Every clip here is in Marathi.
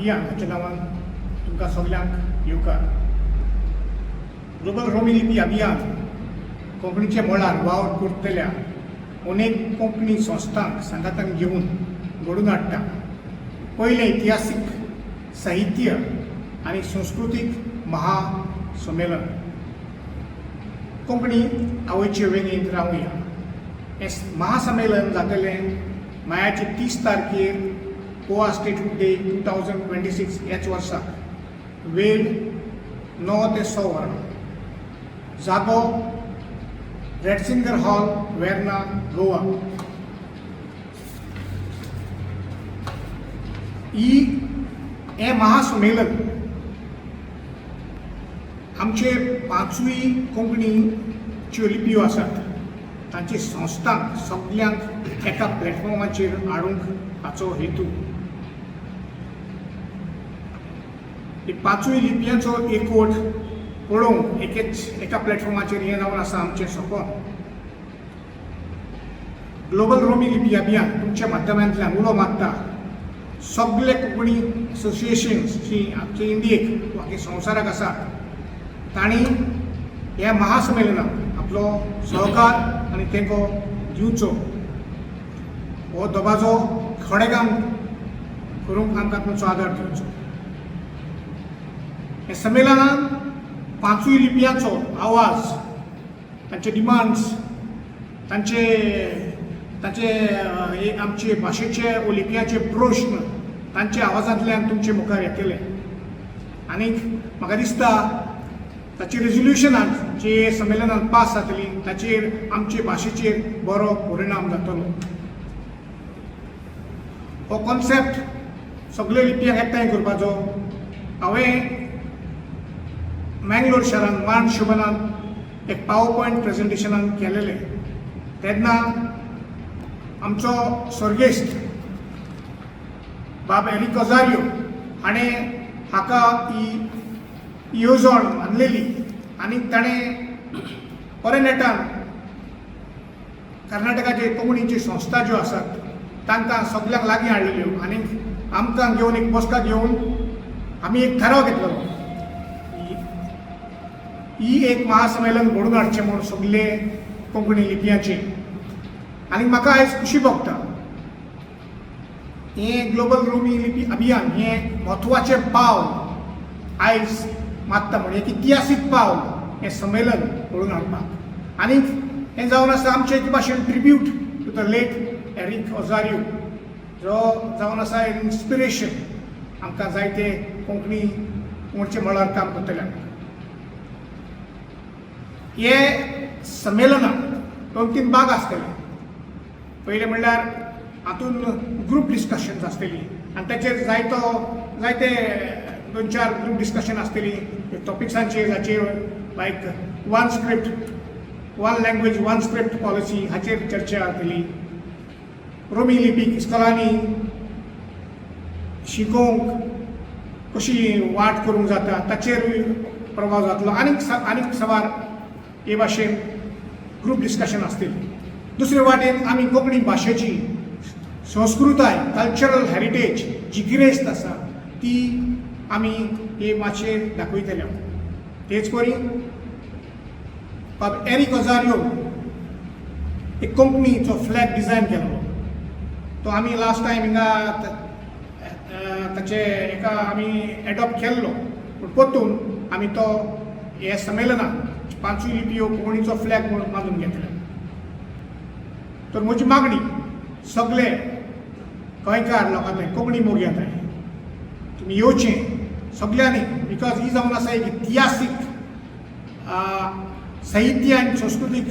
अभियान हाच्या नांवान तुमकां सगल्यांक येवकार. ग्लोबल रोमी लिपी अभियान कोंकणीचे मळार वावर करतल्या अनेक कोंकणी संस्थांक सांगातान घेवन घडोवन हाडटा. पयलें इतिहासीक साहित्य आनी संस्कृतीक महासंमेलन कोंकणी आवयचे वेगळीत रावया. हें महासंमेलन जातलें मायाचे 30 तारखेर गोवा स्टेटहूड डे 2026 ह्याच वर्साक. वेळ 9 ते 6 वरां. जागो रेडसिंगर हॉल, वेर्ना, गोवा. हे महासंमेलन आमचे 5 कोंकणीच्यो लिपयो आसात तांचे संस्थांक सगल्यांक एका प्लॅटफॉर्माचेर हाडूंक हाचो हेतू. ही 5 लिपयांचो एकवट पळोवंक एका प्लॅटफॉर्माचेर हें जावन आसा आमचें सपन. ग्लोबल रोमी लिपी अभियान तुमच्या माध्यमांतल्यान उलो मारता सगळे कोंकणी असोसिएशन्स जी आमचे इंडियेक वा संवसाराक आसात तांणी ह्या महासंमेलनाक आपलो सहकार आनी तेंको दिवचो हो दबाजो खडेगाम करूंक आमकां तुमचो आदार दिवचो. हे संमेलनान 5 लिपयांचो आवाज, तांचे डिमांड्स, तांचे आमचे भाशेचे व लिपयांचे प्रश्न तांच्या आवाजांतल्यान तुमचे मुखार येतले. आनी म्हाका दिसता ताची रेजोल्युशनां जे संमेलनान पास जातली ताचेर आमचे भाशेचेर बरो परिणाम जातलो. हो कॉन्सेप्ट सगळे लिपयांक एकठांय करपाचो हांवें मँगलोर शारांत मान शोभनान एक पावर पॉयंट प्रेजेंटेशनान केलेलें. तेन्ना आमचो सर्गेस्त बाब एरिक ओझारियो हाणें हाका ही येवजण मानलेली आनी ताणें बरे नेटान कर्नाटकाचे कोंकणीचे संस्था ज्यो आसात तांकां सगल्यांक लागीं हाडिल्ल्यो आनी आमकां घेवन एक बसका घेवन आमी एक थाराव घेतलो ही एक महासंमेलन घडोवन हाडचें म्हूण सगळे कोंकणी लिपयांचे. आनी म्हाका आयज खुशी भोगता हें ग्लोबल रोमी लिपी अभियान हें म्हत्वाचें पावल आयज मारता म्हण एक इतिहासीक पावल हें संमेलन घडोवन हाडपाक. आनी हें जावन आसा आमचे एक भाशेन tribute to the late Eric Ozario जो जावन आसा इन्स्पिरेशन आमकां जायते कोंकणीचे मळार काम करतल्यांक. हे संमेलनाक 2-3 भाग आसतले. पयलें म्हणल्यार हातून ग्रूप डिस्कशन्स आसतली आनी ताचेर जायते 2-4 ग्रूप डिस्कशन आसतली टॉपिक्सांचेर जाचेर लायक 1 स्क्रिप्ट 1 लँग्वेज 1 स्क्रिप्ट पॉलिसी हाचेर चर्चा जातली. रोमी लिपी इस्कॉलांनी शिकोवंक कशी वाट करूंक जाता ताचेरूय प्रभाव जातलो. आनीक सवार हे भाशेन ग्रूप डिस्कशन आसतली. दुसरे वाटेन आमी कोंकणी भाशेची संस्कृताय कल्चरल हेरिटेज जी गिरेस्त आसा ती आमी हे माचयेर दाखयतले. तेच परी बाब एरिक ओझारियो एक कोंकणीचो फ्लॅग डिझायन केल्लो तो आमी लास्ट टायम हिंगा ताचे एका आमी एडॉप्ट केल्लो पूण परतून आमी तो हे संमेलनाक 5 लिपयो कोंकणीचो फ्लॅग म्हणून बांदून घेतले. तर म्हजी मागणी सगळे गोंयकार लोकांनी कोंकणी मोगी येताय तुमी येवचें सगळ्यांनी बिकॉज ही जावन आसा एक इतिहासीक साहित्य आनी संस्कृतीक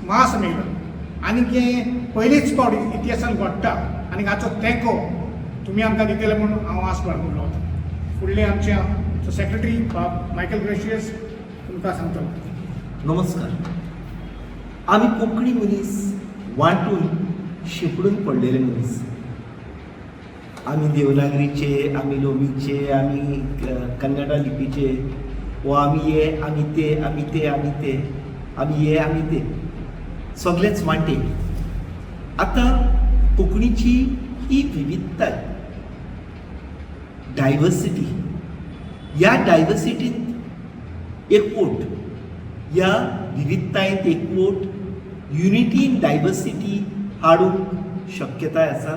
महासंमेलन आनी हें पयलेच फावटी इतिहासान घडटा आनी हाचो तेंको तुमी आमकां दितले म्हणून हांव आस बाळगून रावता. फुडले आमच्या सेक्रेटरी मायकल ग्रेशियस तुमकां सांगतलो. नमस्कार. आमी कोंकणी मनीस वांटून शिपडून पडलेले मनीस. आमी देवनागरीचे, आमी लोमीचे, आमी कन्नडा लिपीचे वो आमी हे आमी ते आमी ते आमी ते आमी हे आमी ते सगळेच वांटे. आतां कोंकणीची ही विविधताय डायवर्सिटी, ह्या डायवर्सिटींत एकवट, ह्या विविधतायेंत एकवट, युनिटी इन डायवर्सिटी हाडूंक शक्यताय आसा.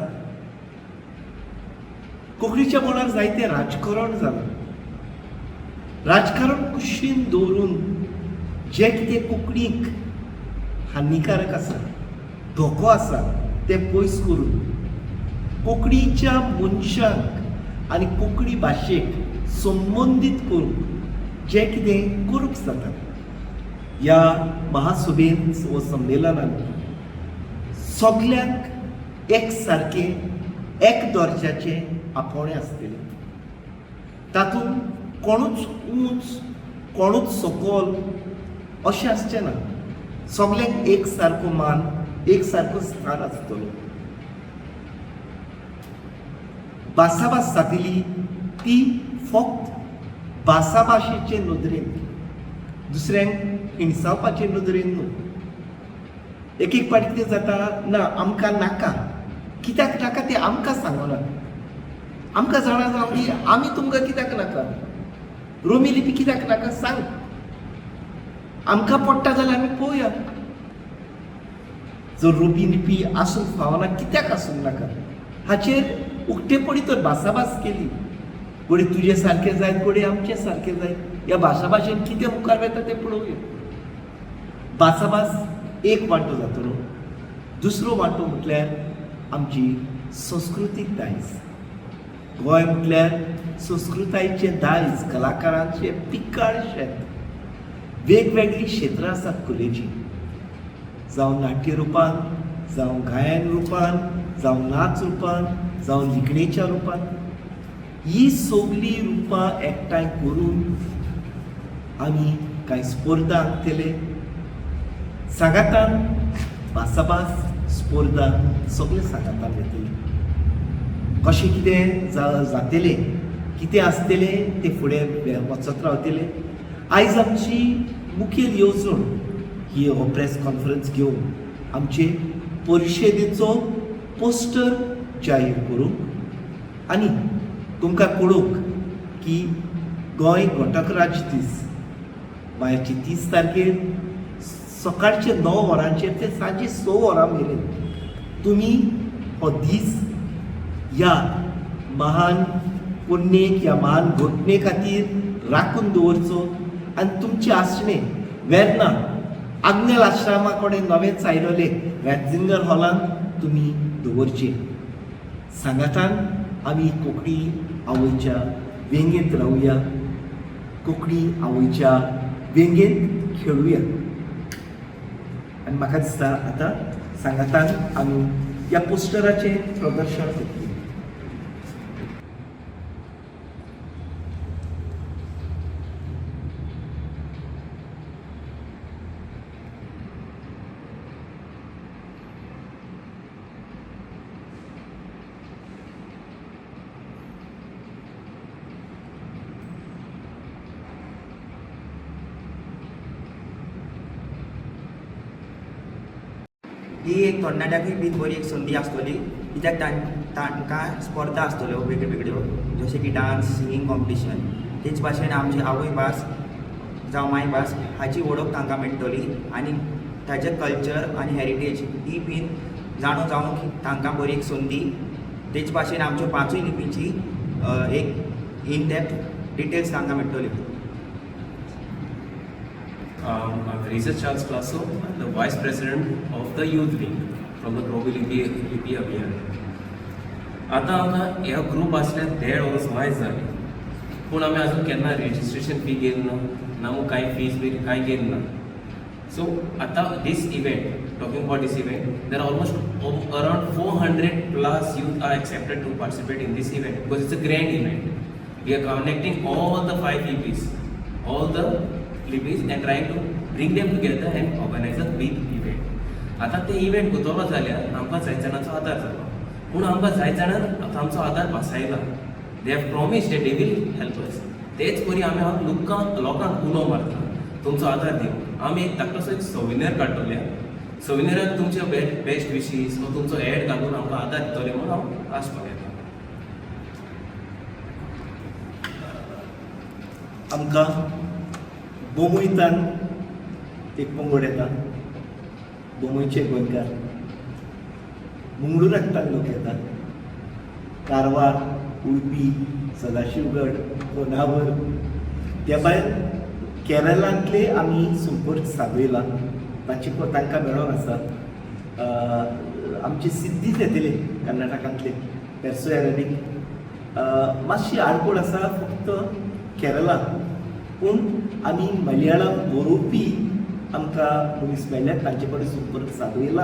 कोंकणीच्या मनार जायतें राजकारण जालां. राजकारण कुशीन दवरून जें कितें कोंकणीक हानिकारक आसा, धोको आसा, तें पयस करून कोंकणीच्या मनशाक आनी कोंकणी भाशेक संबंदीत करूंक जें कितें करूंक जाता, ह्या महासभेन व संमेलनान सगल्यांक एक सारकें एक दर्जाचें आपोवणें आसतलें. तातूंत कोणूच उंच कोणूच सकयल अशें आसचें ना. सगल्यांक एक सारको मान, एक सारको स्थान आसतलो. भासाभास जातली ती फक्त भासाभाशेचे नदरेन, दुसऱ्यांक हिणसावपाचे नदरेन न्हू. एक एक पाटी कितें जाता, ना आमकां नाका, कित्याक नाका तें आमकां सांगना. आमकां जाणा जावं की आमी तुमकां कित्याक नाका, रोमी लिपी कित्याक नाका सांग, आमकां पडटा जाल्यार आमी पळोवया. जर रोमी लिपी आसूंक फावना कित्याक आसूंक नाका हाचेर उक्तेपणी तर भासाभास केली. कोणी तुजे सारकें जायत, कोणी आमचे सारकें जायत, ह्या भाशाभाशेन कितें मुखार वता तें पळोवया. भासाभास एक वांटो जातलो. दुसरो वांटो म्हटल्यार आमची संस्कृतीक दायज. गोंय म्हटल्यार संस्कृतायेचें दायज, कलाकारांचें पिकाळ शेत. वेगवेगळी क्षेत्रां आसात कलेची, जावं नाट्य रुपान, जावं गायन रुपान, जावं नाच रुपान, जावं लिखणेच्या रुपान. ही सगळीं रुपां एकठांय करून आमी कांय स्पर्धा आंखतले. सांगातान भासाभास स्पर्धा सगळे सांगातान येतली. कशें कितें जातलें, कितें आसतलें तें फुडें वचत रावतलें. आयज आमची मुखेल येवजण ही हो प्रेस कॉन्फरन्स घेवन आमचे परिशदेचो पोस्टर जाहीर करूंक आनी तुमकां कळोवंक की गोंय घटक राज्य दीस मार्ची 30 तारखेर सकाळचे 9 वरांचेर ते सांजे 6 वरां मेरेन तुमी हो दीस ह्या महान पुण्येक, ह्या महान घटने खातीर राखून दवरचो. आनी तुमचे आसणें वेर्ना आग्नेल आश्रमा कडेन नवेंच आयलोले रॅटझिंगर हॉलान तुमी दवरचे. सांगातान आमी कोंकणी आवयच्या व्यंगेंत रावया, कोंकणी आवयच्या व्यंगेंत खेळुया. आनी म्हाका दिसता आतां सांगातान आमी ह्या पोस्टराचें प्रदर्शन करतली. ही एक तरणाट्यांकूय बी बरी एक संदी आसतली, कित्याक तांकां स्पर्धा आसतल्यो वेगळ्यो वेगळ्यो, जशें की डान्स, सिंगींग कॉम्पिटिशन. तेच भाशेन आमची आवय भास जावं मायभास हाची वळख तांकां मेळटली आनी ताचें कल्चर आनी हेरिटेज ही बीन जाणून जावंक तांकां बरी एक संदी. तेच भाशेन आमच्यो 5 लिपीची एक इन डेप्थ डिटेल्स तांकां मेळटली. I'm Teresa Charles Plasso, the Vice President of the Youth Wing from the Romi Lipi Abhiyan. आता आमकां ह्या ग्रुप आसल्यार 1.5 वर्स मायज जाली, पूण आमी आजून केन्ना रेजिस्ट्रेशन फी घेवन ना, नामू कांय फीज बी कांय घेवन ना. सो आतां this event, talking about this event, there are almost around 400+ youth are accepted to participate in this event because it's a grand event. We are connecting all the 5 LIPIs, all the LIPIs and trying to bring them together and organize a big event. आता ते इव्हेंट करतलो जाल्यार आमकां जाय जाणांचो आदार जालो, पूण आमकां जाय जाणांन आमचो आदार भासायला. They have promised they will help us. तेच परी आमी लोकांक उलो मारता तुमचो आदार दिवंक. आमी एक धाकटोसो एक सोविनियर काडटले, सोविनियराक तुमचे बेस्ट विशीस वा तुमचो एड घालून आमकां आदार दितले म्हणून हांव आसपाक येता. आमकां बोमोयतान एक पंगड येता, बोमोयचे गोंयकार, मुंगडुराकतान लोक येता, कारवार, उडपी, सदाशिवगड, होन्नावर, त्या भायर केरळांतले आमी संपर्क सादयला, तांकां मेळोन आसा. आमचे सिद्धीच येतले कर्नाटकांतले पेर्सो एरेबीक, मातशी आडकोड आसा फक्त केरळा, पूण आमी मलयाळम बरोवपी आमकां मनीस मेळ्ळ्यात, तांचे कडेन संपर्क सादयला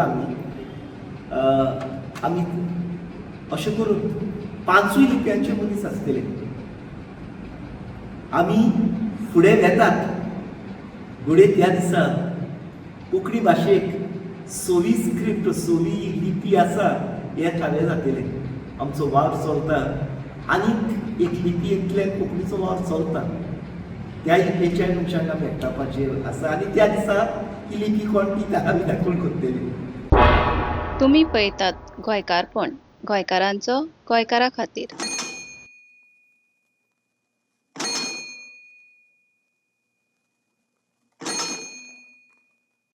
आमी अशें करून 5 लिपयांचे मनीस आसतले. आमी फुडें वेतात, घोडे त्या दिसा कोंकणी भाशेक 26 स्क्रिप्ट 26 लिपी आसा हे थावे जातले. आमचो वावर चलता, आनीक एक लिपी येतल्यान कोंकणीचो वावर चलता. त्या लिपयेच्या मनशांक भेटपाचेर आसा आनी त्या दिसा ही लिपी कोण ती आमी दाखोवन करतली. तुम्ही पळयतात गोंयकारपण, गोंयकारांचो गोंयकारा खातीर.